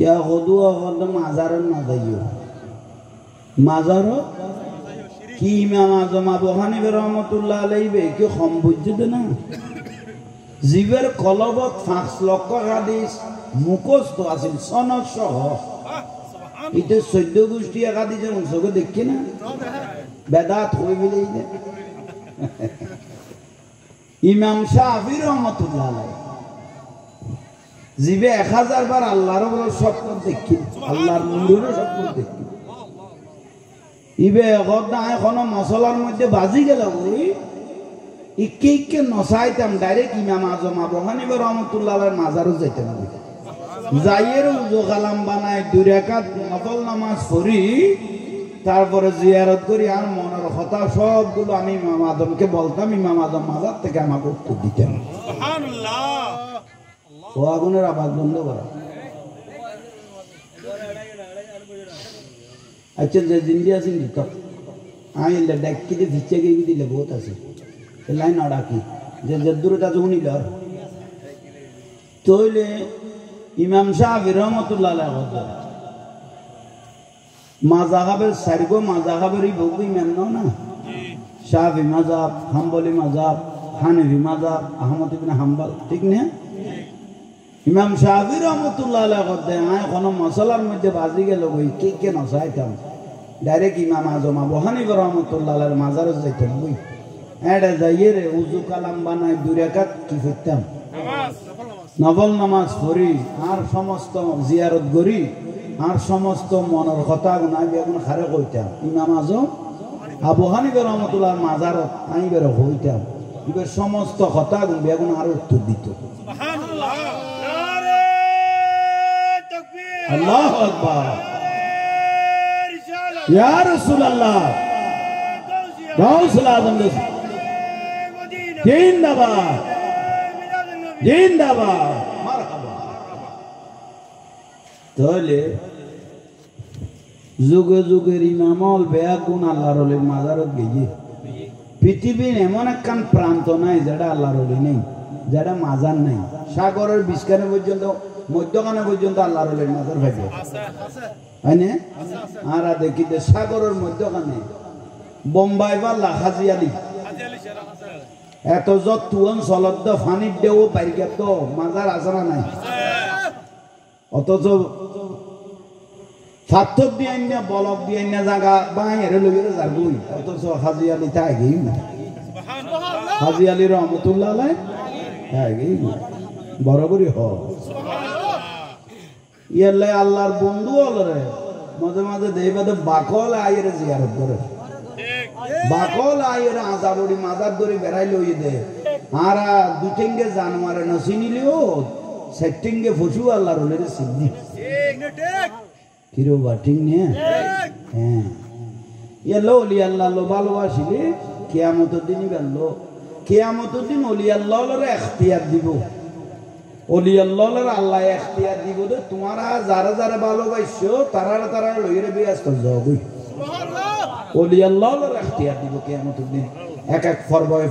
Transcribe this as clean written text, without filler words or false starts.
ইয়া গদুয়া গদ মাজারন না যাইও মাজার কি ইমাম আজম আবু হানিফা রহমাতুল্লাহ আলাইহি বে কি কম বুঝতে না জীবের কলবত 5 লক্ষ হাদিস মুখস্থ আছিল সনদ সহ এটা 14 গোষ্ঠী হাদিসের অংশকে দেখি না বেদাত হই বিলেই না ইমাম শাফি রহমাতুল্লাহ আলাইহি জীবে 1000 বার আল্লাহর স্বপ্ন দেখি আল্লাহর নূরের স্বপ্ন দেখি ইবে গদা এখন মশলার মধ্যে বাজি গেল ওই ইকে ইকে নসাইতাম ডাইরেক্ট ইমাম আজম আবু হানিফা রহমাতুল্লাহ আলাইহির মাজারও যাইতাম যাইয়ের উযু কালাম বানায় 2 রাকাত নফল নামাজ পড়ি তারপরে জিয়ারত করি আর মনের কথা সবগুলো আমি ইমাম আজমকে বলতাম ইমাম আজম মাজার থেকে আমাকে উত্তর দিতেন সুবহানাল্লাহ ও আগুনের আওয়াজ বন্ধ করা अच्छा जे जिंदिया सिंह तो आई ले डेक की पीछे गई भी दिले बहुत ऐसे लाइन आड़ा की जे जद्दुर ता जुनी लर तो ले इमाम शाफी रहमतुल्लाह अलैहि वसल्लम मज़हबे सरगो मज़हबरी भोगी इमाम ना शाफी मज़हब हम्बली मज़हब हनफी मज़हब अहमद इब्न हम्बल ठीक नहीं ইমাম শাফি রহমাতুল্লাহ আলাইহি কতে আয় কোন মশলার মধ্যে বাজি গেল ওই কে নসাইতাম ডাইরেক্ট ইমাম আজম আবু হানিফা রহমাতুল্লাহ আলাইহির মাজারে যাইতাম ওই এডা যাইরে উযু কালাম বানায় 2 রাকাত কি করতাম নামাজ নফল নামাজ পড়ি আর সমস্ত জিয়ারত করি আর সমস্ত মনের কথা গুনাহ বেগুন খারে কইতাম ইমাম আজম আবু হানিফা রহমাতুল্লাহর মাজারত আই বের হইতাম ইবে সমস্ত কথা গুন বেগুন আর উত্তর দিত সুবহানাল্লাহ अल्लाह अकबर या रसूल अल्लाह गौसल आजम जिंदाबाद जिंदाबाद मरहबा তাহলে যুগে যুগের ইমামল বেয়াগুন আল্লাহর ওলির মাজারত গিয়ে পৃথিবীর এমন একখান প্রান্ত নাই যেটা আল্লাহর ওলি নেই যেটা মাজার নাই সাগরের বিস্কানে পর্যন্ত মধ্যখানে পর্যন্ত আল্লাহর ওলির মাজার ভাইবে হয়নি আর দেখি যে সাগরের মধ্যখানে বোম্বাই বা হাজি আলী এত যত অঞ্চলত ফানির দেও পাইকে তো মাজার আসারা নাই অথচ পাথর দিয়ে না বলক দিয়ে না জায়গা বাইরে লইরে যাবই অথচ হাজি আলী তা আগেই না হাজি আলী রহমতুল্লাহ আলাইহি আগেই বরাবরই হ ইয়াল্লা আল্লাহর বন্ধু হলরে মাঝে মাঝে দেইবাদে বাকল আইরে জিয়ারত করে বাকল আইরে আজাবড়ি মাজার ধরে বেড়াই লই দে আর দুটেঙ্গে জানোয়ারে না চিনিলিও সেটিঙ্গে ফসু আল্লাহর ওলেরে চিনি ঠিক কিরো বা ঠিক নে হ্যাঁ ইয়াল্লা ওলি আল্লাহ লো ভালোবাসিলে কিয়ামতের দিনই গেল কিয়ামতের দিন ওলি আল্লাহর ইখতিয়ার দিব ওলি আল্লাহর আল্লাহ ইখতিয়ার দিব দে তোমারা যারা যারা ভালোবাসছো তারা লইরে বিয়াস্ত যাবই সুবহানাল্লাহ ওলি আল্লাহর ইখতিয়ার দিব কিয়ামতের দিন এক এক ফরবয়